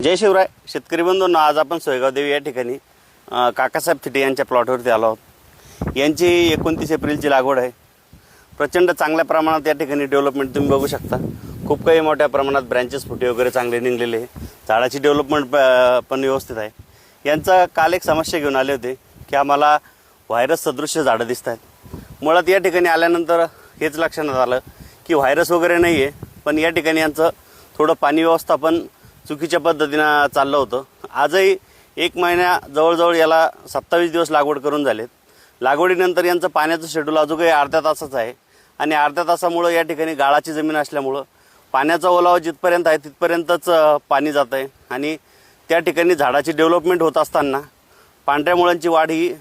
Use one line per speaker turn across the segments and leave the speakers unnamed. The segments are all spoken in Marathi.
जय शिवराय शेतकरी बंधूंनो, आज आपण सोयगाव देवी या ठिकाणी काकासाहेब थिटे यांच्या प्लॉटवरती आलो आहोत। यांची 29 एप्रिलची लागवड आहे। प्रचंड चांगल्या प्रमाणात या ठिकाणी डेव्हलपमेंट तुम्ही बघू शकता। खूप काही मोठ्या प्रमाणात ब्रँचेस फुटे वगैरे चांगले निघलेले आहे। झाडाची डेव्हलपमेंट पण व्यवस्थित आहे। यांचा काल एक समस्या घेऊन आले होते की आम्हाला व्हायरस सदृश्य झाडं दिसत आहेत। मुळात या ठिकाणी आल्यानंतर हेच लक्षात आलं की व्हायरस वगैरे नाही आहे, पण या ठिकाणी यांचं थोडं पाणी व्यवस्थापन चुकीच्या पद्धतीनं चाललं होतं। आजही एक महिना जवळजवळ याला 27 दिवस लागवड करून झालेत। लागवडीनंतर यांचं पाण्याचं शेड्यूल अजूनही अर्ध्या तासाचं आहे आणि अर्ध्या तासामुळे या ठिकाणी गाळाची जमीन असल्यामुळं पाण्याचा ओलावा जिथपर्यंत आहे तिथपर्यंतच पाणी जात आहे आणि त्या ठिकाणी झाडाची डेव्हलपमेंट होत असताना पांढऱ्या मुळांची वाढ ही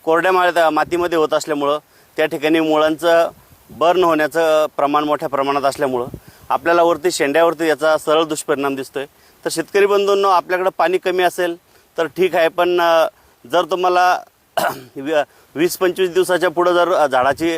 कोरड्या मातीमध्ये होत असल्यामुळं त्या ठिकाणी मुळांचं बर्न होण्याचं प्रमाण मोठ्या प्रमाणात असल्यामुळं आपल्याला वरती शेंड्यावरती याचा सरळ दुष्परिणाम दिसतोय। तर शेतकरी बंधूंनो, आपल्याकडे पाणी कमी असेल तर ठीक आहे, पण जर तुम्हाला 20-25 दिवसाच्या पुढे जर झाडाची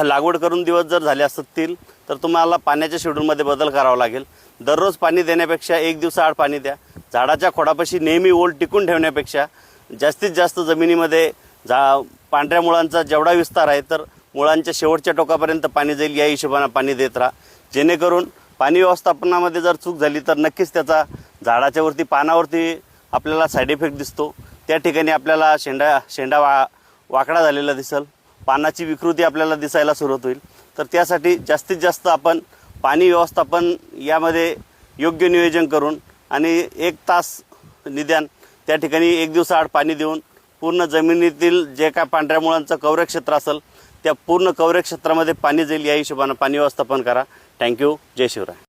लागवड करून दिवस जर झाले असतील तर तुम्हाला पाण्याच्या शेड्यूलमध्ये बदल करावा लागेल। दररोज पाणी देण्यापेक्षा एक दिवसाआड पाणी द्या। झाडाच्या खोडापाशी नेहमी ओल टिकून ठेवण्यापेक्षा जास्तीत जास्त जमिनीमध्ये पांढऱ्या मुळांचा जेवढा विस्तार आहे तर मुळांच्या शेवटच्या टोकापर्यंत पाणी जाईल या हिशोबाने पाणी देत राहा, जेणेकरून पाणी व्यवस्थापनामध्ये जर चूक झाली तर नक्कीच त्याचा झाडाच्या वरती पानावरती आपल्याला साईड इफेक्ट दिसतो। त्या ठिकाणी आपल्याला शेंडा वाकडा झालेला दिसेल, पानाची विकृती आपल्याला दिसायला सुरुवात होईल। तर त्यासाठी जास्तीत जास्त आपण पाणी व्यवस्थापन यामध्ये योग्य नियोजन करून आणि 1 तास निदान त्या ठिकाणी एक दिवसाआड पाणी देऊन पूर्ण जमिनीतील जे काय पांढऱ्या मुळांचं कव्हरेज क्षेत्र असेल त्या पूर्ण कव्हरेज क्षेत्रामध्ये पाणी जाईल या हिशोबाने पाणी व्यवस्थापन करा। थँक्यू। जय शिवराय।